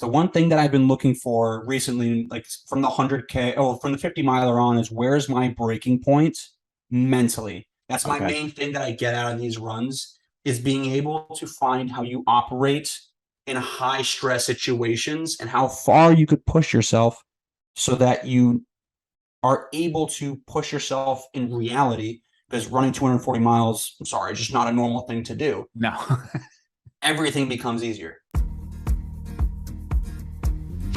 The one thing that I've been looking for recently, like from the 100K, from the 50 miler on, is where's my breaking point mentally? That's my Okay. main thing that I get out of these runs is being able to find how you operate in high stress situations and how far you could push yourself so that you are able to push yourself in reality because running 240 miles, I'm sorry, is just not a normal thing to do. No. Everything becomes easier.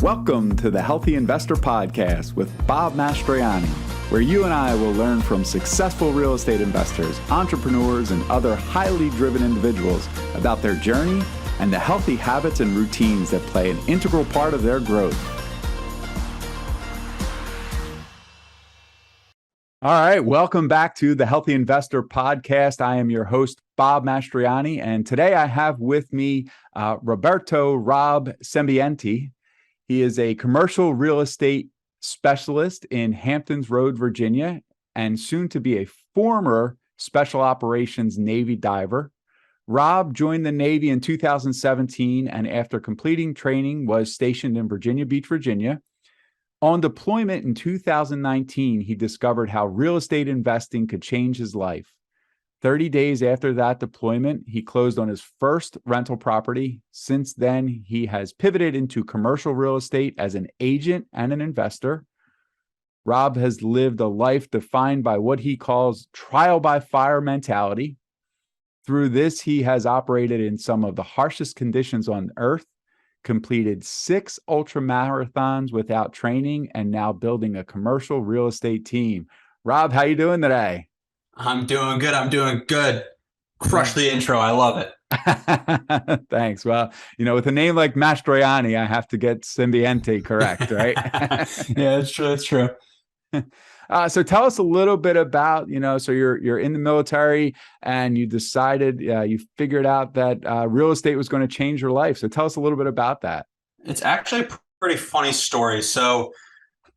Welcome to the Healthy Investor Podcast with Bob Mastroianni, where you and I will learn from successful real estate investors, entrepreneurs, and other highly driven individuals about their journey and the healthy habits and routines that play an integral part of their growth. All right, welcome back to the Healthy Investor Podcast. I am your host, Bob Mastroianni, and today I have with me Roberto Rob Sembiante. He is a commercial real estate specialist in Hamptons Road, Virginia, and soon to be a former Special Operations Navy diver. Rob joined the Navy in 2017, and after completing training was stationed in Virginia Beach, Virginia. On deployment in 2019, he discovered how real estate investing could change his life. 30 days after that deployment, he closed on his first rental property. Since then, he has pivoted into commercial real estate as an agent and an investor. Rob has lived a life defined by what he calls trial by fire mentality. Through this, he has operated in some of the harshest conditions on earth, completed 6 ultra marathons without training, and now building a commercial real estate team. Rob, how you doing today? I'm doing good. Crush the intro. I love it. Thanks. Well, with a name like Mastroianni, I have to get Sembiante correct, right? Yeah, it's true. It's true. So tell us a little bit about, so you're in the military and you decided, you figured out that real estate was going to change your life. So tell us a little bit about that. It's actually a pretty funny story. So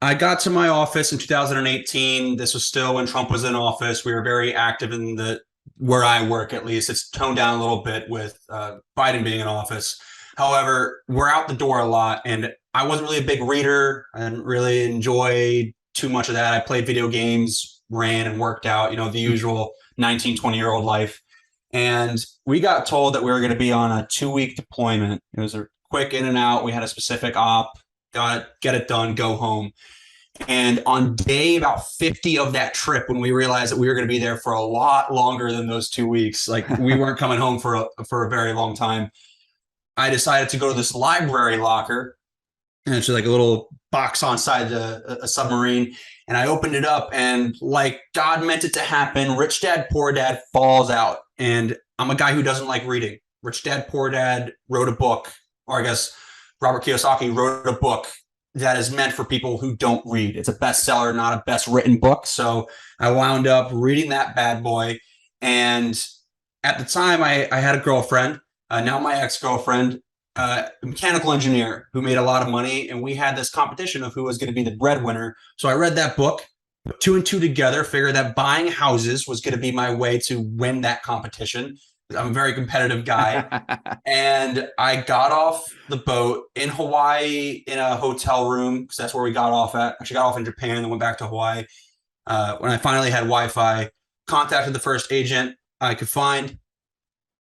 I got to my office in 2018. This was still when Trump was in office. We were very active in where I work, at least. It's toned down a little bit with Biden being in office. However, we're out the door a lot, and I wasn't really a big reader. I didn't really enjoy too much of that. I played video games, ran and worked out, the usual 19, 20-year-old life. And we got told that we were going to be on a 2-week deployment. It was a quick in and out. We had a specific op, got it, get it done, go home. And on day about 50 of that trip, when we realized that we were going to be there for a lot longer than those 2 weeks, like we weren't coming home for a very long time, I decided to go to this library locker. And it's like a little box on side a submarine. And I opened it up, and like God meant it to happen, Rich Dad, Poor Dad falls out. And I'm a guy who doesn't like reading. Rich Dad, Poor Dad wrote a book, or I guess Robert Kiyosaki wrote a book that is meant for people who don't read. It's a bestseller, not a best written book. So I wound up reading that bad boy. And at the time, I had a girlfriend, now my ex-girlfriend, a mechanical engineer who made a lot of money, and we had this competition of who was going to be the breadwinner. So I read that book, put 2 and 2 together, figured that buying houses was going to be my way to win that competition. I'm a very competitive guy. And I got off the boat in Hawaii in a hotel room, because that's where we got off at. Actually got off in Japan, then went back to Hawaii. When I finally had Wi-Fi, contacted the first agent I could find,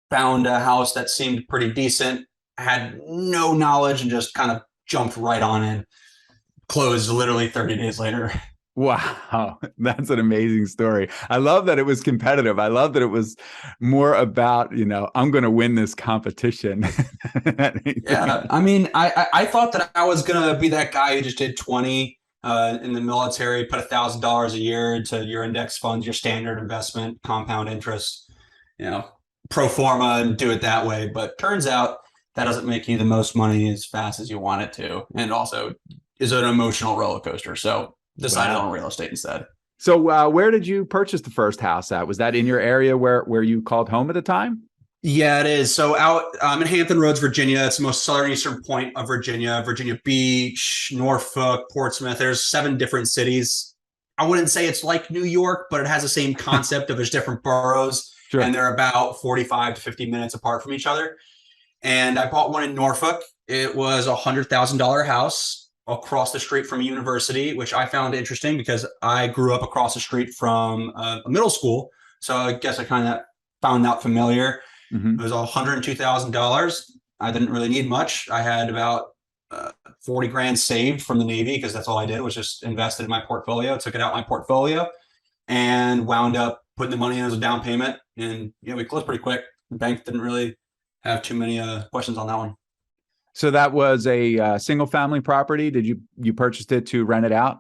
found a house that seemed pretty decent, had no knowledge, and just kind of jumped right on in. Closed literally 30 days later. Wow, that's an amazing story. I love that it was competitive. I love that it was more about, I'm going to win this competition. Yeah, I mean, I thought that I was going to be that guy who just did 20 in the military, put $1,000 a year into your index funds, your standard investment, compound interest, pro forma, and do it that way. But turns out that doesn't make you the most money as fast as you want it to. And also is an emotional roller coaster. So decided on real estate instead. So where did you purchase the first house at? Was that in your area where you called home at the time? Yeah, it is. So I'm in Hampton Roads, Virginia. It's the most southern point of Virginia. Virginia Beach, Norfolk, Portsmouth. There's 7 different cities. I wouldn't say it's like New York, but it has the same concept of there's different boroughs. Sure. And they're about 45 to 50 minutes apart from each other. And I bought one in Norfolk. It was $100,000 house across the street from a university, which I found interesting because I grew up across the street from a middle school. So I guess I kind of found that familiar. It was $102,000. I didn't really need much. I had about 40 grand saved from the Navy because that's all I did was just invested in my portfolio, took it out my portfolio, and wound up putting the money in as a down payment. And we closed pretty quick. The bank didn't really have too many questions on that one. So that was a single family property. Did you purchased it to rent it out?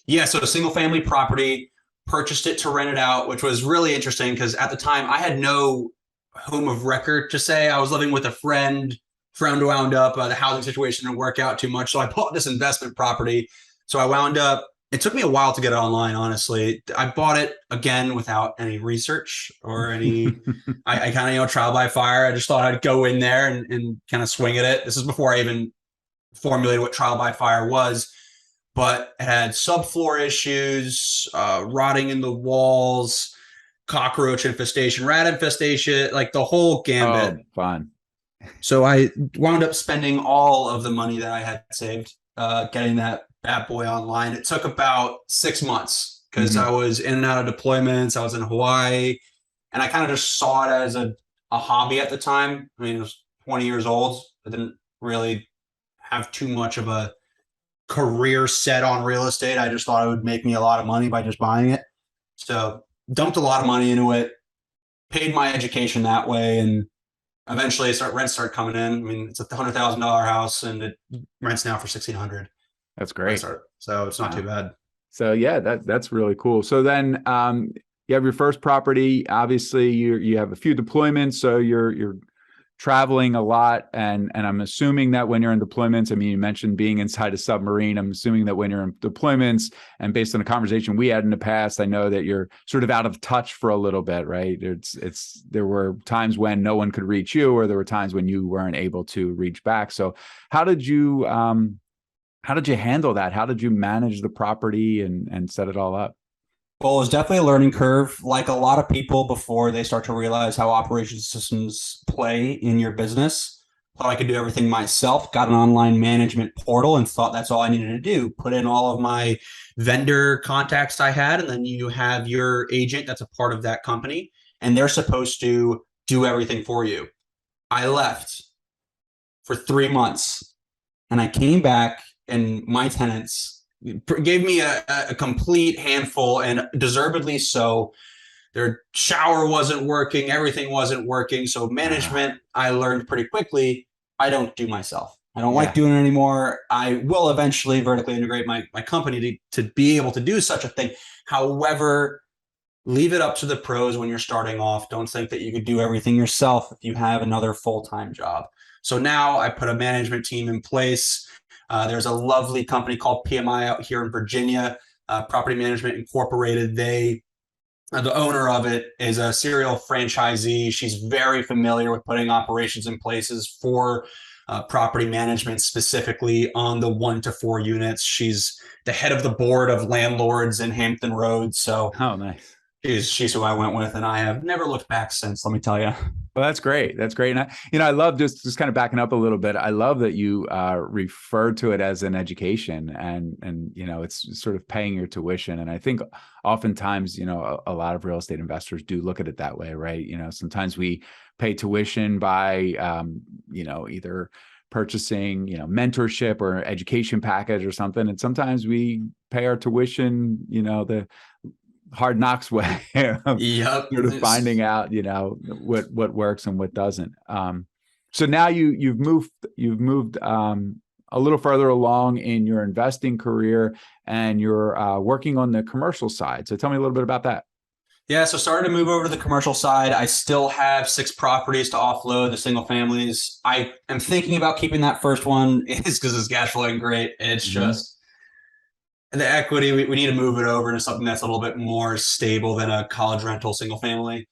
Yeah, so a single family property, purchased it to rent it out, which was really interesting because at the time I had no home of record to say. I was living with a friend wound up the housing situation didn't work out too much. So I bought this investment property. So I wound up, it took me a while to get it online, honestly. I bought it again without any research or any, I kind of, trial by fire. I just thought I'd go in there and kind of swing at it. This is before I even formulated what trial by fire was, but it had subfloor issues, rotting in the walls, cockroach infestation, rat infestation, like the whole gambit. Oh, fun. So I wound up spending all of the money that I had saved getting that bad boy online. It took about 6 months because I was in and out of deployments. I was in Hawaii, and I kind of just saw it as a hobby at the time. I mean, it was 20 years old. I didn't really have too much of a career set on real estate. I just thought it would make me a lot of money by just buying it. So dumped a lot of money into it, paid my education that way, and eventually rents start coming in. I mean, it's a $100,000 house and it rents now for $1,600. That's great. So it's not too bad. So yeah, that's really cool. So then you have your first property. Obviously you have a few deployments. So you're traveling a lot. And I'm assuming that when you're in deployments, I mean, you mentioned being inside a submarine. I'm assuming that when you're in deployments, and based on a conversation we had in the past, I know that you're sort of out of touch for a little bit, right? There were times when no one could reach you, or there were times when you weren't able to reach back. So how did you handle that? How did you manage the property and set it all up? Well, it was definitely a learning curve. Like a lot of people before they start to realize how operations systems play in your business, thought I could do everything myself, got an online management portal and thought that's all I needed to do. Put in all of my vendor contacts I had, and then you have your agent that's a part of that company, and they're supposed to do everything for you. I left for 3 months and I came back, and my tenants gave me a complete handful, and deservedly so. Their shower wasn't working. Everything wasn't working. So management, I learned pretty quickly, I don't do myself. I don't like doing it anymore. I will eventually vertically integrate my company to be able to do such a thing. However, leave it up to the pros when you're starting off. Don't think that you could do everything yourself if you have another full-time job. So now I put a management team in place. There's a lovely company called PMI out here in Virginia, Property Management Incorporated. The owner of it is a serial franchisee. She's very familiar with putting operations in places for property management, specifically on the 1 to 4 units. She's the head of the board of landlords in Hampton Roads. So, oh, nice. She's who I went with, and I have never looked back since, let me tell you. Well, that's great. That's great. And I love just kind of backing up a little bit. I love that you refer to it as an education, and it's sort of paying your tuition. And I think oftentimes, a lot of real estate investors do look at it that way, right? Sometimes we pay tuition by, either purchasing, mentorship or education package or something. And sometimes we pay our tuition, the hard knocks way of sort of finding out, what works and what doesn't. So now you've moved a little further along in your investing career, and you're working on the commercial side. So tell me a little bit about that. Yeah, so started to move over to the commercial side. I still have 6 properties to offload, the single families. I am thinking about keeping that first one is because it's cash flowing great. It's just the equity, we need to move it over to something that's a little bit more stable than a college rental single family.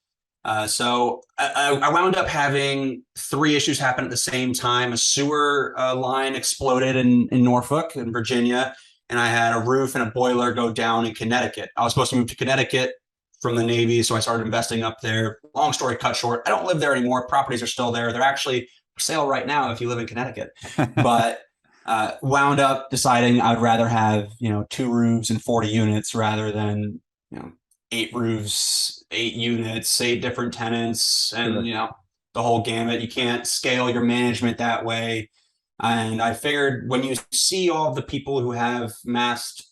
So I wound up having 3 issues happen at the same time. A sewer line exploded in Norfolk, in Virginia, and I had a roof and a boiler go down in Connecticut. I was supposed to move to Connecticut from the Navy, so I started investing up there. Long story cut short, I don't live there anymore. Properties are still there. They're actually sale right now if you live in Connecticut. But wound up deciding I'd rather have, 2 roofs and 40 units rather than, 8 roofs, 8 units, 8 different tenants, and, Sure. the whole gamut. You can't scale your management that way. And I figured when you see all of the people who have massed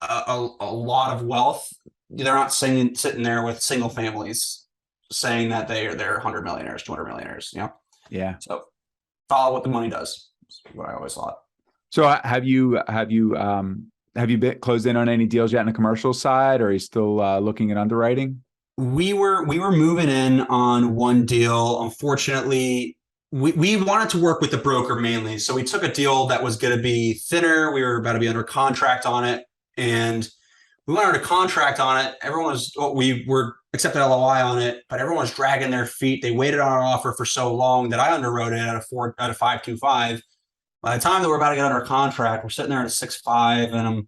a lot of wealth, they're not sitting there with single families saying that they're 100 millionaires, 200 millionaires. Yeah. So follow what the money does. Is what I always thought. So have you been closed in on any deals yet on the commercial side, or are you still looking at underwriting? We were moving in on one deal. Unfortunately, we wanted to work with the broker mainly. So we took a deal that was going to be thinner. We were about to be under contract on it. And we went under contract on it. We were accepted LOI on it, but everyone was dragging their feet. They waited on our offer for so long that I underwrote it at a 5.25. By the time that we're about to get under contract, we're sitting there at a 6.5,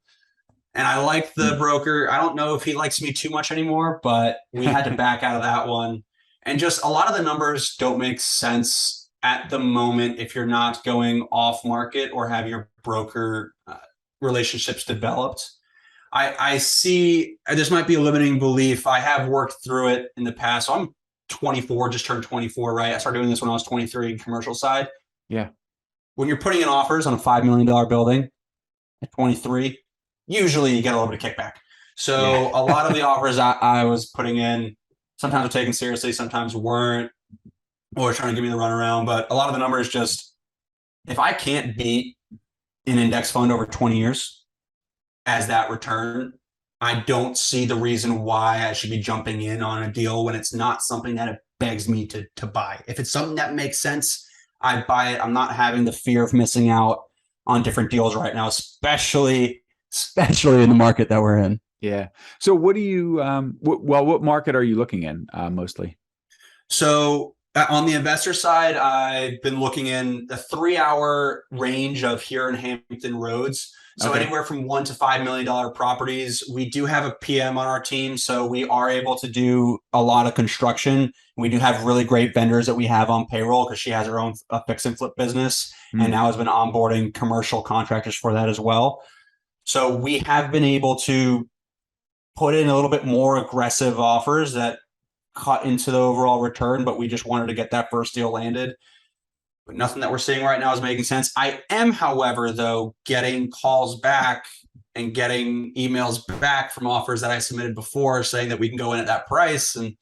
and I like the broker. I don't know if he likes me too much anymore, but we had to back out of that one. And just a lot of the numbers don't make sense at the moment if you're not going off market or have your broker relationships developed. I see this might be a limiting belief. I have worked through it in the past. So I'm 24, just turned 24, right? I started doing this when I was 23 in commercial side. Yeah. When you're putting in offers on a $5 million building at 23, usually you get a little bit of kickback. So a lot of the offers I was putting in, sometimes were taken seriously, sometimes weren't, or trying to give me the runaround. But a lot of the numbers just, if I can't beat an index fund over 20 years as that return, I don't see the reason why I should be jumping in on a deal when it's not something that it begs me to buy. If it's something that makes sense, I buy it. I'm not having the fear of missing out on different deals right now, especially in the market that we're in. Yeah. So what do you, what market are you looking in mostly? So on the investor side, I've been looking in the 3-hour range of here in Hampton Roads. So anywhere from $1 to $5 million properties. We do have a PM on our team, so we are able to do a lot of construction. We do have really great vendors that we have on payroll because she has her own fix and flip business, and now has been onboarding commercial contractors for that as well. So we have been able to put in a little bit more aggressive offers that cut into the overall return, but we just wanted to get that first deal landed. But nothing that we're seeing right now is making sense. I am, however, though, getting calls back and getting emails back from offers that I submitted before saying that we can go in at that price. And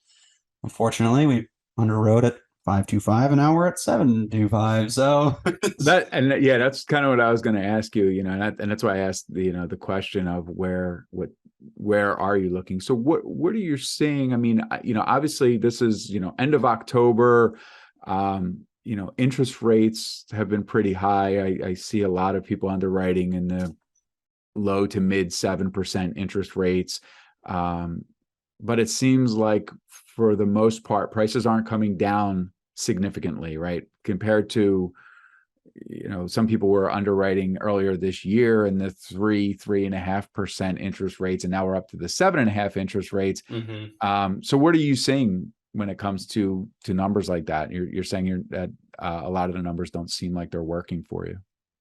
unfortunately, we underwrote at 5.25 and now we're at 7.25. So that's kind of what I was going to ask you, and that's why I asked the question of where are you looking? So what are you seeing? I mean, obviously this is, end of October, interest rates have been pretty high. I see a lot of people underwriting in the low to mid 7% interest rates. But it seems like for the most part, prices aren't coming down significantly, right? Compared to, some people were underwriting earlier this year in the 3.5% interest rates, and now we're up to the 7.5% interest rates. So what are you seeing when it comes to numbers like that? You're saying that a lot of the numbers don't seem like they're working for you.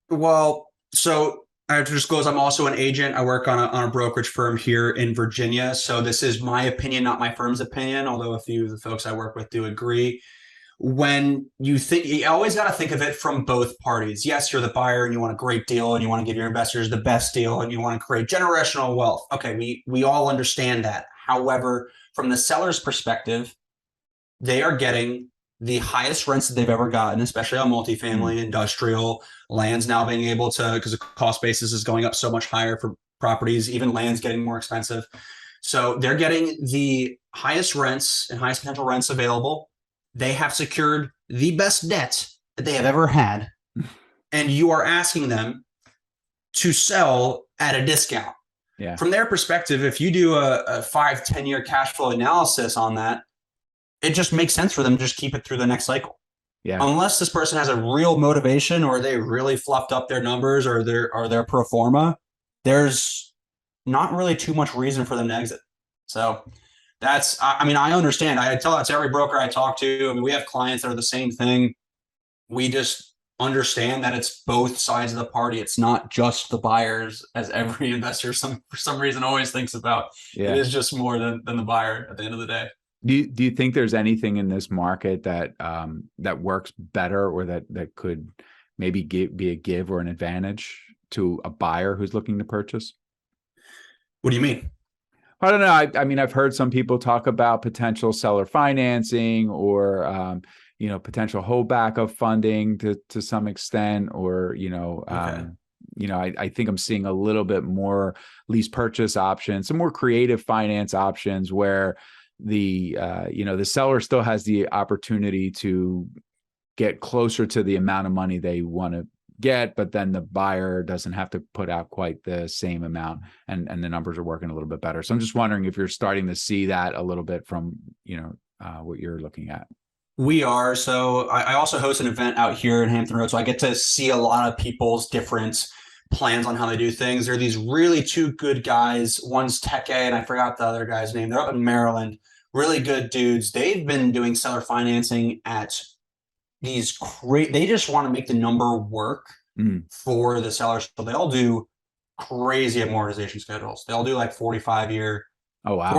Well, so I have to disclose I'm also an agent. I work on a brokerage firm here in Virginia. So this is my opinion, not my firm's opinion, although a few of the folks I work with do agree. When you always got to think of it from both parties. Yes, you're the buyer and you want a great deal and you want to give your investors the best deal and you want to create generational wealth. Okay, we all understand that. However, from the seller's perspective, they are getting the highest rents that they've ever gotten, especially on multifamily, industrial lands now being able to, because the cost basis is going up so much higher for properties, even land's getting more expensive. So they're getting the highest rents and highest potential rents available. They have secured the best debt that they have ever had. And you are asking them to sell at a discount. Yeah. From their perspective, if you do a 5-10 year cash flow analysis on that, it just makes sense for them to just keep it through the next cycle. Yeah. Unless this person has a real motivation or they really fluffed up their numbers or their pro forma, there's not really too much reason for them to exit. So I understand. I tell that to every broker I talk to. I mean, we have clients that are the same thing. we just understand that it's both sides of the party. It's not just the buyers, as every investor for some reason always thinks about. It Yeah. is just more than the buyer at the end of the day. Do you think there's anything in this market that that works better, or that could maybe be a give or an advantage to a buyer who's looking to purchase? What do you mean? I don't know. I mean, I've heard some people talk about potential seller financing, or potential holdback of funding to some extent, or Okay. I think I'm seeing a little bit more lease purchase options, some more creative finance options where the seller still has the opportunity to get closer to the amount of money they want to get, but then the buyer doesn't have to put out quite the same amount, and the numbers are working a little bit better. So I'm just wondering if you're starting to see that a little bit from what you're looking at. We are. So I also host an event out here in Hampton Roads. So I get to see a lot of people's different plans on how they do things. There are these really two good guys. One's Tech A, and I forgot the other guy's name. They're up in Maryland. Really good dudes. They've been doing seller financing at these great, they just want to make the number work for the sellers. So they'll do crazy amortization schedules. They'll do like 45-year. Oh, wow.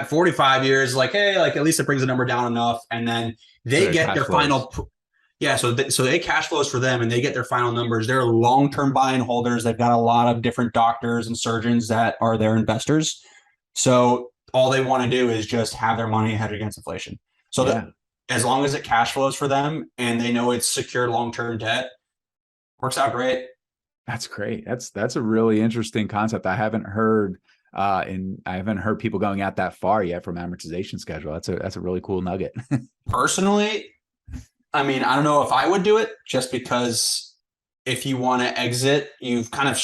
45 years, like, hey, like at least it brings the number down enough. And then they get their final, yeah. So they cash flows for them, and they get their final numbers. They're long-term buy and holders. They've got a lot of different doctors and surgeons that are their investors. So all they want to do is just have their money hedged against inflation. So that as long as it cash flows for them and they know it's secured long-term debt, works out great. That's great. That's a really interesting concept. I haven't heard people going out that far yet from amortization schedule. That's a really cool nugget. Personally, I mean, I don't know if I would do it, just because if you want to exit, you've kind of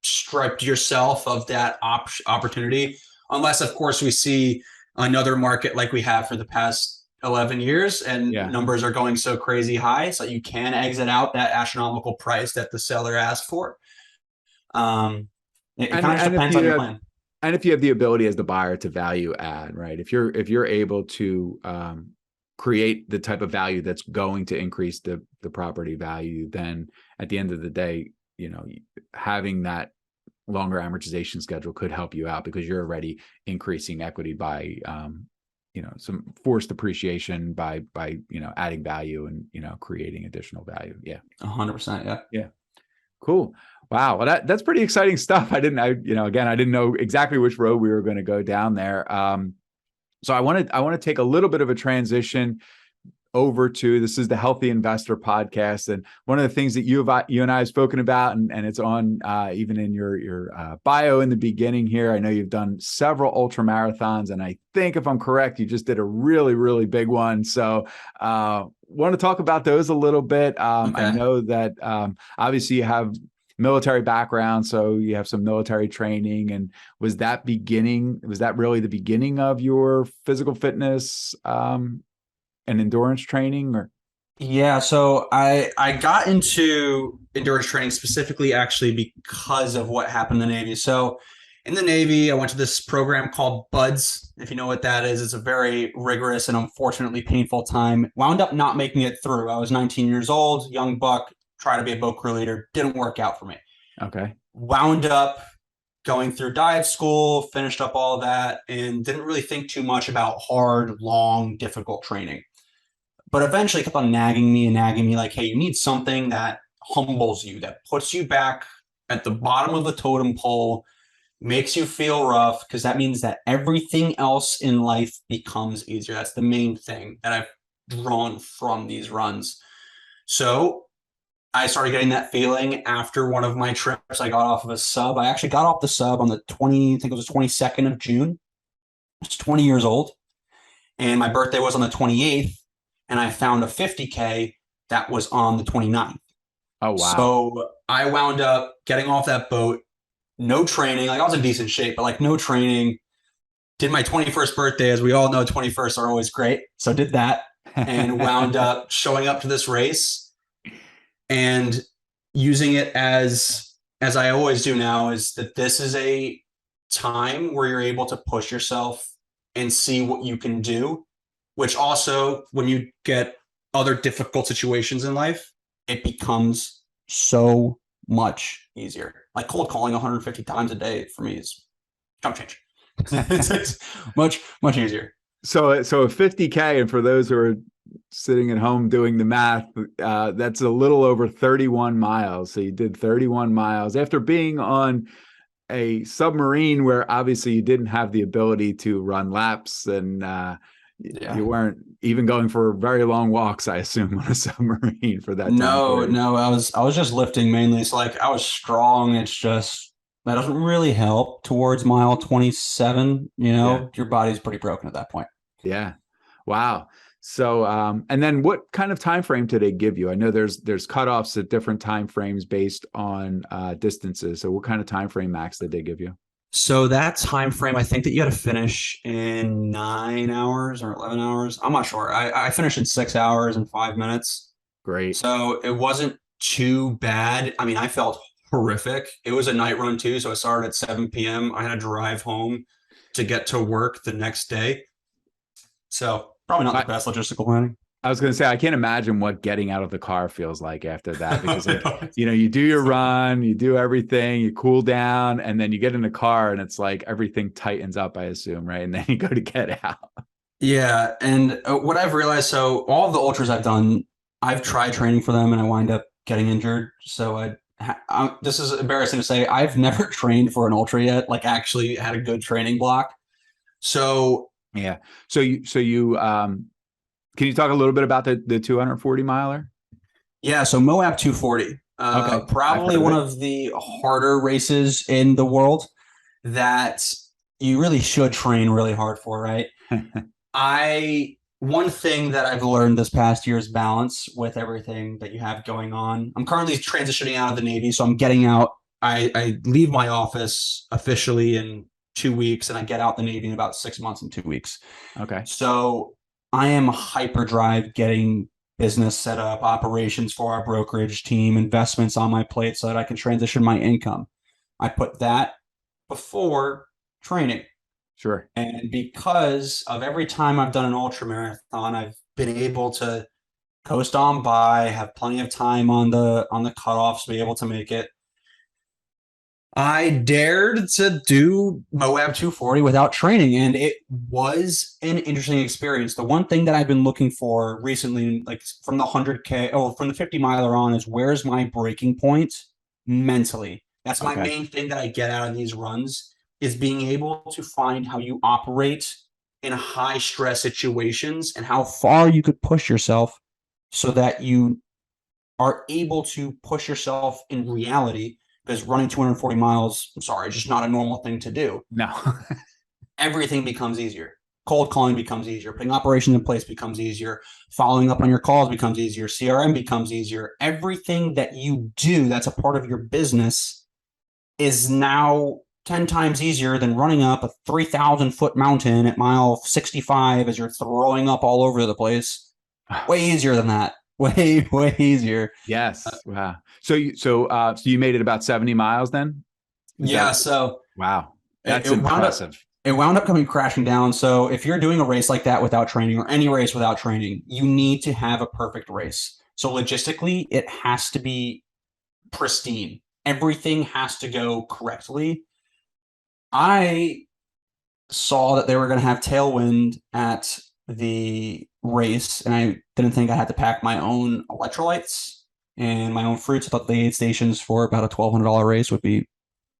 stripped yourself of that opportunity. Unless, of course, we see another market like we have for the past 11 years and numbers are going so crazy high, so you can exit out that astronomical price that the seller asked for. It kind of just depends on your plan. And if you have the ability as the buyer to value add, right? If you're able to create the type of value that's going to increase the property value, then at the end of the day, having that longer amortization schedule could help you out, because you're already increasing equity by some forced appreciation by adding value and creating additional value. 100%. Yeah. Cool. Wow. Well, that's pretty exciting stuff. I didn't know exactly which road we were going to go down there. So I want to take a little bit of a transition over to, this is the Healthy Investor Podcast. And one of the things that you and I have spoken about, and it's on even in your bio in the beginning here, I know you've done several ultra marathons, and I think if I'm correct, you just did a really, really big one. So want to talk about those a little bit. I know that obviously you have military background, so you have some military training. And was that really the beginning of your physical fitness and endurance training? Or so I got into endurance training specifically actually because of what happened in the Navy. So in the Navy, I went to this program called BUDS. If you know what that is, it's a very rigorous and unfortunately painful time. Wound up not making it through. I was 19 years old, young buck, tried to be a boat crew leader. Didn't work out for me. Okay. Wound up going through dive school, finished up all of that, and didn't really think too much about hard, long, difficult training. But eventually kept on nagging me like, hey, you need something that humbles you, that puts you back at the bottom of the totem pole, makes you feel rough, because that means that everything else in life becomes easier. That's the main thing that I've drawn from these runs. So I started getting that feeling after one of my trips. I got off of a sub. I actually got off the sub on the 22nd of June. I was 20 years old, and my birthday was on the 28th. And I found a 50K that was on the 29th. Oh, wow. So I wound up getting off that boat, no training. Like, I was in decent shape, but like no training. Did my 21st birthday. As we all know, 21st are always great. So did that and wound up showing up to this race and using it as I always do now, is that this is a time where you're able to push yourself and see what you can do. Which also, when you get other difficult situations in life, it becomes so much easier. Like cold calling 150 times a day for me is chump change. It's much easier. So a 50K, and for those who are sitting at home doing the math, that's a little over 31 miles. So you did 31 miles after being on a submarine where obviously you didn't have the ability to run laps, and you weren't even going for very long walks, I assume, on a submarine for that time period. No, I was just lifting mainly. So like I was strong. It's just that doesn't really help towards mile 27. Your body's pretty broken at that point. Yeah. Wow. So, and then what kind of time frame did they give you? I know there's cutoffs at different time frames based on distances. So, what kind of time frame max did they give you? So that time frame, I think that you had to finish in 9 hours or 11 hours. I'm not sure. I finished in 6 hours and 5 minutes. Great. So it wasn't too bad. I mean, I felt horrific. It was a night run too. So I started at 7 p.m. I had to drive home to get to work the next day. So probably not the best logistical planning. I was going to say, I can't imagine what getting out of the car feels like after that, because you do your run, you do everything, you cool down, and then you get in the car and it's like everything tightens up, I assume, right? And then you go to get out. Yeah. And what I've realized, so all of the ultras I've done, I've tried training for them and I wind up getting injured. So this is embarrassing to say, I've never trained for an ultra yet, like actually had a good training block. So yeah. So you can you talk a little bit about the 240 miler? Yeah, so Moab 240. Okay. Probably one of the harder races in the world that you really should train really hard for, right? One thing that I've learned this past year is balance with everything that you have going on. I'm currently transitioning out of the Navy, so I'm getting out. I leave my office officially in 2 weeks, and I get out the Navy in about 6 months and 2 weeks. Okay. So I am hyperdrive getting business set up, operations for our brokerage team, investments on my plate so that I can transition my income. I put that before training. Sure. And because of every time I've done an ultra marathon, I've been able to coast on by, have plenty of time on the cutoffs, be able to make it. I dared to do Moab 240 without training, and it was an interesting experience. The one thing that I've been looking for recently, like from the 100K, from the 50 miler on, is where's my breaking point mentally? That's my main thing that I get out of these runs, is being able to find how you operate in high stress situations and how far you could push yourself so that you are able to push yourself in reality. Because running 240 miles, I'm sorry, it's just not a normal thing to do. No. Everything becomes easier. Cold calling becomes easier. Putting operations in place becomes easier. Following up on your calls becomes easier. CRM becomes easier. Everything that you do that's a part of your business is now 10 times easier than running up a 3,000-foot mountain at mile 65 as you're throwing up all over the place. Way easier than that. Way easier. Yes. Wow. So you made it about 70 miles then? Wow. That's impressive. It wound up coming crashing down. So if you're doing a race like that without training, or any race without training, you need to have a perfect race. So logistically, it has to be pristine. Everything has to go correctly. I saw that they were going to have tailwind at the race, and I didn't think I had to pack my own electrolytes and my own fruits. I thought the aid stations for about a $1,200 race would be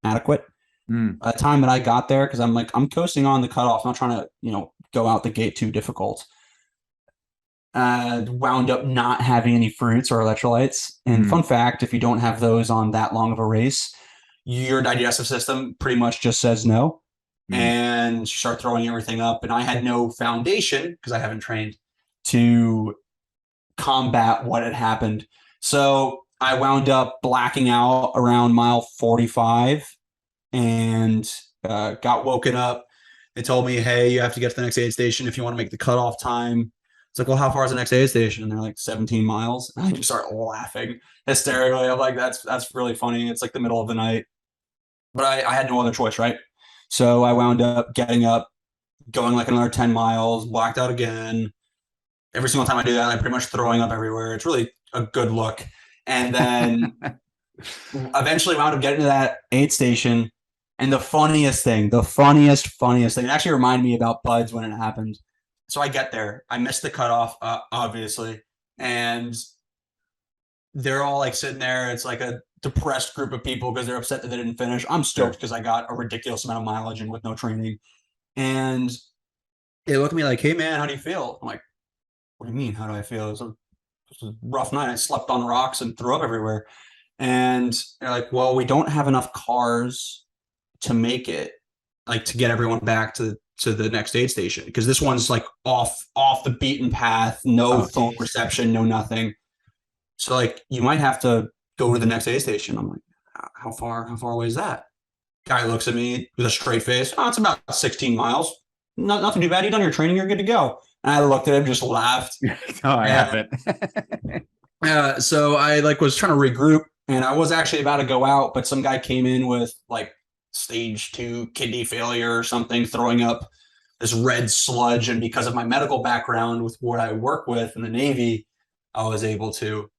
adequate. By the time that I got there, because I'm coasting on the cutoff, I'm not trying to go out the gate too difficult. Wound up not having any fruits or electrolytes. And fun fact, if you don't have those on that long of a race, your digestive system pretty much just says no. And you start throwing everything up. And I had no foundation, because I haven't trained, to combat what had happened. So I wound up blacking out around mile 45 and got woken up. They told me, hey, you have to get to the next aid station if you want to make the cutoff time. It's like, well, how far is the next aid station? And they're like 17 miles. And I just start laughing hysterically. I'm like, that's really funny. It's like the middle of the night. But I had no other choice, right? So I wound up getting up, going like another 10 miles, blacked out again. Every single time I do that, I'm pretty much throwing up everywhere. It's really a good look. And then eventually wound up getting to that aid station. And the funniest thing, it actually reminded me about Buds when it happened. So I get there. I missed the cutoff, obviously. And they're all like sitting there. It's like a depressed group of people because they're upset that they didn't finish. I'm stoked because I got a ridiculous amount of mileage and with no training. And they look at me like, "Hey man, how do you feel?" I'm like, "What do you mean? How do I feel? It was a rough night. I slept on rocks and threw up everywhere." And they're like, "Well, we don't have enough cars to make it, like to get everyone back to the next aid station because this one's like off the beaten path, no phone reception, no nothing. So like you might have to go to the next aid station." I'm like, how far away is that? Guy looks at me with a straight face. "Oh, it's about 16 miles. Nothing too bad. You done your training. You're good to go." And I looked at him, just laughed. No, I haven't. So I like was trying to regroup, and I was actually about to go out, but some guy came in with like stage 2 kidney failure or something, throwing up this red sludge. And because of my medical background with what I work with in the Navy, I was able to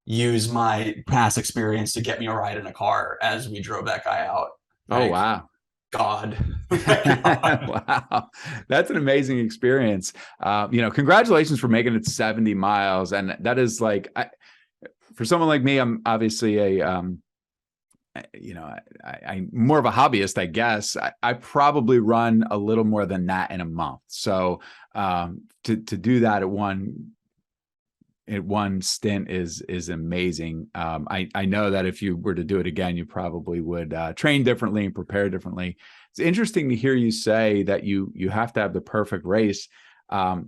use my past experience to get me a ride in a car as we drove that guy out. Oh, wow. God. Wow. That's an amazing experience. Congratulations for making it 70 miles. And that is like, for someone like me, I'm obviously I'm more of a hobbyist, I guess. I probably run a little more than that in a month. So to do that at one stint is amazing. I know that if you were to do it again, you probably would train differently and prepare differently. It's interesting to hear you say that you have to have the perfect race. I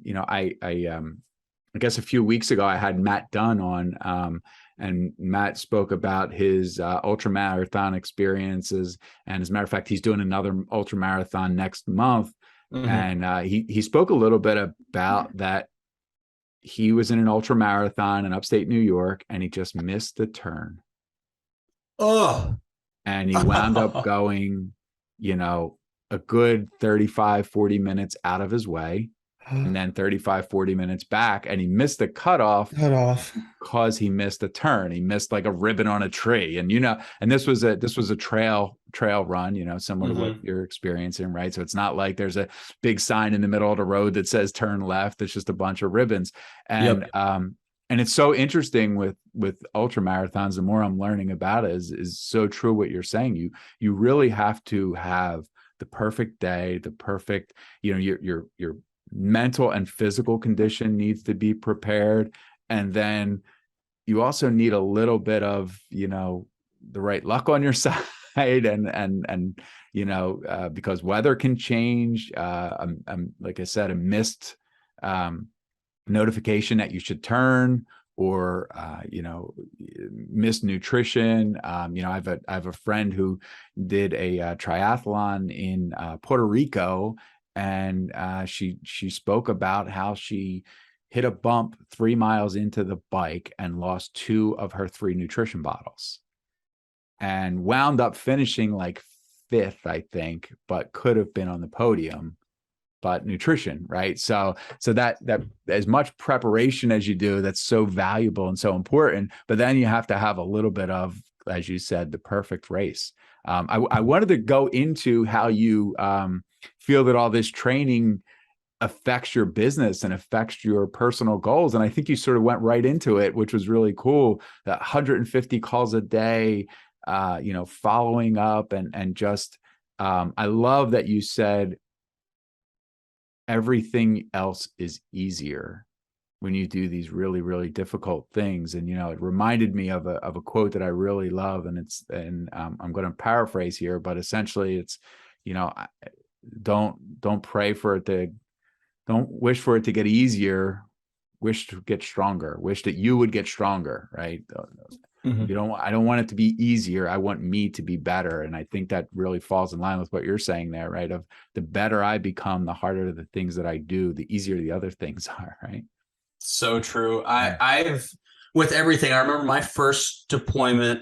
guess a few weeks ago I had Matt Dunn on, and Matt spoke about his ultra marathon experiences. And as a matter of fact, he's doing another ultra marathon next month. Mm-hmm. And he spoke a little bit about that. He was in an ultra marathon in upstate New York, and he just missed the turn. Oh, and he wound up going, a good 35, 40 minutes out of his way, and then 35, 40 minutes back. And he missed the cutoff because he missed a turn. He missed like a ribbon on a tree. And, and this was a trail run, similar to what you're experiencing, right? So it's not like there's a big sign in the middle of the road that says turn left. It's just a bunch of ribbons. And, and it's so interesting with ultra marathons. The more I'm learning about it is so true what you're saying. You really have to have the perfect day, the perfect, your mental and physical condition needs to be prepared. And then you also need a little bit of, the right luck on your side. And because weather can change. Like I said, a missed notification that you should turn, or missed nutrition. I have a friend who did a triathlon in Puerto Rico, and she spoke about how she hit a bump 3 miles into the bike and lost 2 of her 3 nutrition bottles, and wound up finishing like 5th, I think, but could have been on the podium. But nutrition, right? So that as much preparation as you do, that's so valuable and so important. But then you have to have a little bit of, as you said, the perfect race. I wanted to go into how you feel that all this training affects your business and affects your personal goals. And I think you sort of went right into it, which was really cool. That 150 calls a day, following up and just, I love that you said, everything else is easier when you do these really, really difficult things. And, it reminded me of a quote that I really love. And I'm going to paraphrase here, but essentially it's, don't pray for it don't wish for it to get easier, wish to get stronger, wish that you would get stronger. Right. I don't want it to be easier. I want me to be better. And I think that really falls in line with what you're saying there, right? Of the better I become, the harder the things that I do, the easier the other things are, right? So true. I've, with everything, I remember my first deployment,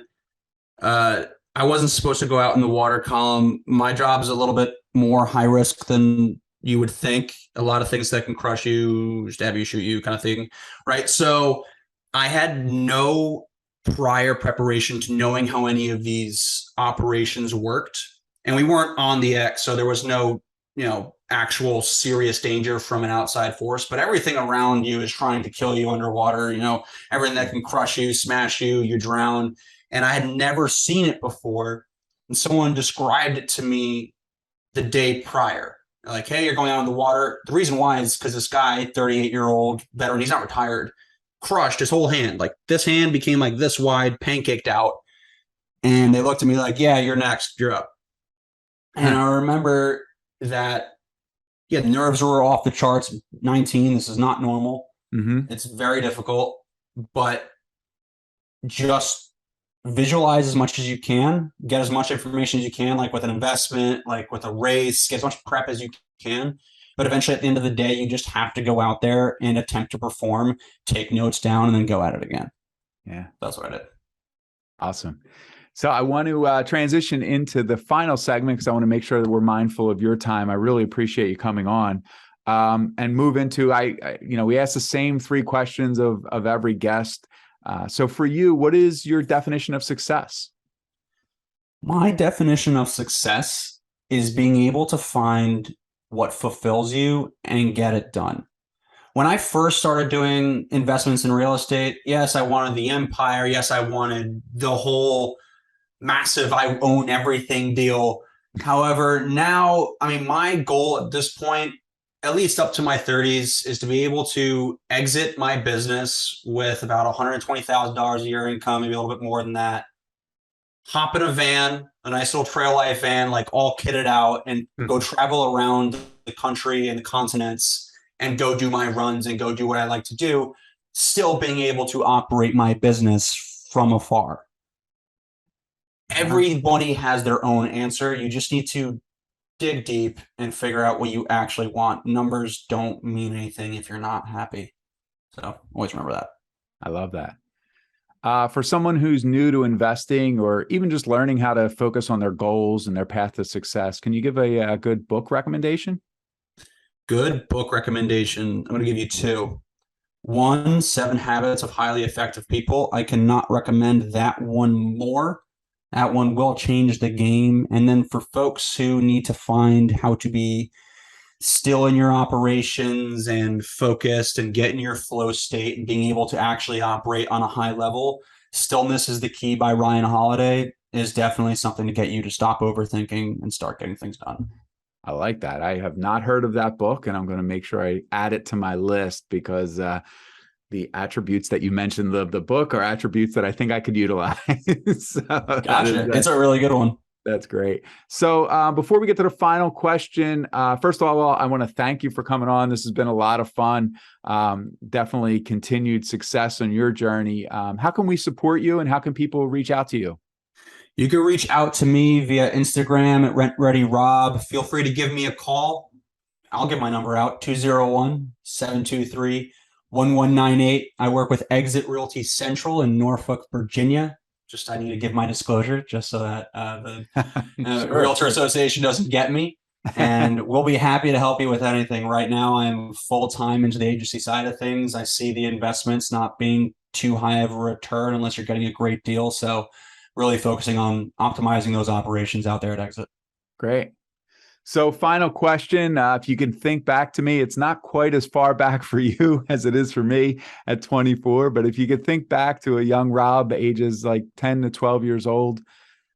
I wasn't supposed to go out in the water column. My job is a little bit more high risk than you would think. A lot of things that can crush you, stab you, shoot you kind of thing, right? So I had no prior preparation to knowing how any of these operations worked. And we weren't on the X, so there was no, actual serious danger from an outside force, but everything around you is trying to kill you underwater, everything that can crush you, smash you, you drown. And I had never seen it before. And someone described it to me the day prior. Like, hey, you're going out in the water. The reason why is because this guy, 38-year-old veteran, he's not retired, crushed his whole hand. Like this hand became like this wide, pancaked out. And they looked at me like, yeah, you're next, you're up. And I remember that, the nerves were off the charts. 19, this is not normal. Mm-hmm. It's very difficult, but just visualize as much as you can, get as much information as you can, like with an investment, like with a race, get as much prep as you can. But eventually at the end of the day, you just have to go out there and attempt to perform, take notes down, and then go at it again. Yeah. That's what I did. Awesome. So I want to transition into the final segment because I want to make sure that we're mindful of your time. I really appreciate you coming on, and move into, we ask the same 3 questions of every guest. So for you, what is your definition of success? My definition of success is being able to find what fulfills you and get it done. When I first started doing investments in real estate, yes, I wanted the empire. Yes, I wanted the whole massive, I own everything deal. However, now, my goal at this point, at least up to my 30s, is to be able to exit my business with about $120,000 a year income, maybe a little bit more than that. Hop in a van, a nice little trail life van, like all kitted out, and go travel around the country and the continents and go do my runs and go do what I like to do, still being able to operate my business from afar. Everybody has their own answer. You just need to dig deep and figure out what you actually want. Numbers don't mean anything if you're not happy. So always remember that. I love that. For someone who's new to investing or even just learning how to focus on their goals and their path to success, can you give a good book recommendation? Good book recommendation. I'm going to give you 2. 1, 7 Habits of Highly Effective People. I cannot recommend that one more. That one will change the game. And then for folks who need to find how to be still in your operations and focused and get in your flow state and being able to actually operate on a high level, Stillness is the Key by Ryan Holiday is definitely something to get you to stop overthinking and start getting things done. I like that. I have not heard of that book, and I'm going to make sure I add it to my list because the attributes that you mentioned of the book are attributes that I think I could utilize. So gotcha. It's a really good one. That's great. So before we get to the final question, first of all, I want to thank you for coming on. This has been a lot of fun. Definitely continued success on your journey. How can we support you, and how can people reach out to you? You can reach out to me via Instagram at RentReadyRob. Feel free to give me a call. I'll give my number out, 201-723-1198. I work with Exit Realty Central in Norfolk, Virginia. Just I need to give my disclosure just so that the Sure. Realtor Association doesn't get me. And we'll be happy to help you with anything. Right now, I'm full-time into the agency side of things. I see the investments not being too high of a return unless you're getting a great deal. So really focusing on optimizing those operations out there at Exit. Great. So final question, if you can think back to me, it's not quite as far back for you as it is for me at 24, but if you could think back to a young Rob, ages like 10 to 12 years old,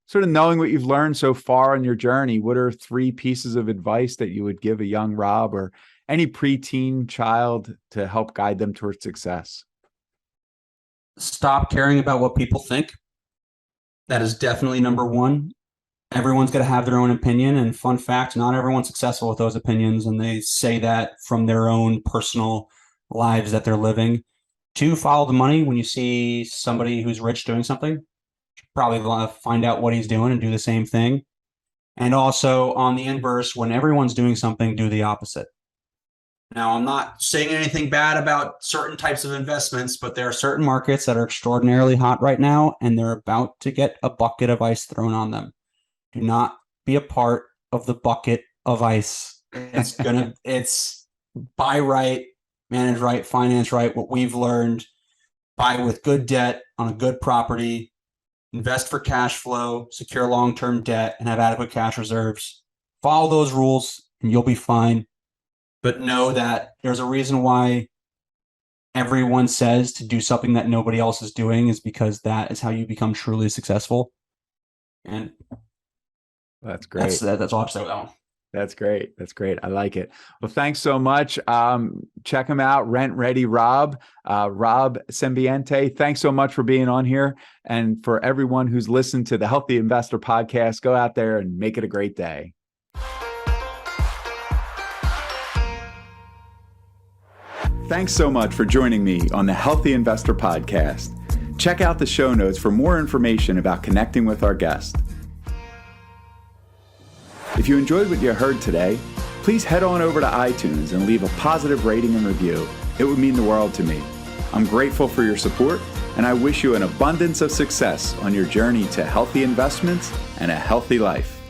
sort of knowing what you've learned so far on your journey, what are 3 pieces of advice that you would give a young Rob or any preteen child to help guide them towards success? Stop caring about what people think. That is definitely number 1. Everyone's going to have their own opinion. And fun fact, not everyone's successful with those opinions. And they say that from their own personal lives that they're living. 2, follow the money. When you see somebody who's rich doing something, probably want to find out what he's doing and do the same thing. And also on the inverse, when everyone's doing something, do the opposite. Now, I'm not saying anything bad about certain types of investments, but there are certain markets that are extraordinarily hot right now, and they're about to get a bucket of ice thrown on them. Do not be a part of the bucket of ice. It's buy right, manage right, finance right. What we've learned, buy with good debt on a good property, invest for cash flow, secure long-term debt, and have adequate cash reserves. Follow those rules and you'll be fine. But know that there's a reason why everyone says to do something that nobody else is doing is because that is how you become truly successful. And that's great. That's all I have to say with that one. That's great. That's great. I like it. Well, thanks so much. Check him out. Rent Ready Rob, Rob Sembiante. Thanks so much for being on here. And for everyone who's listened to the Healthy Investor Podcast, go out there and make it a great day. Thanks so much for joining me on the Healthy Investor Podcast. Check out the show notes for more information about connecting with our guest. If you enjoyed what you heard today, please head on over to iTunes and leave a positive rating and review. It would mean the world to me. I'm grateful for your support, and I wish you an abundance of success on your journey to healthy investments and a healthy life.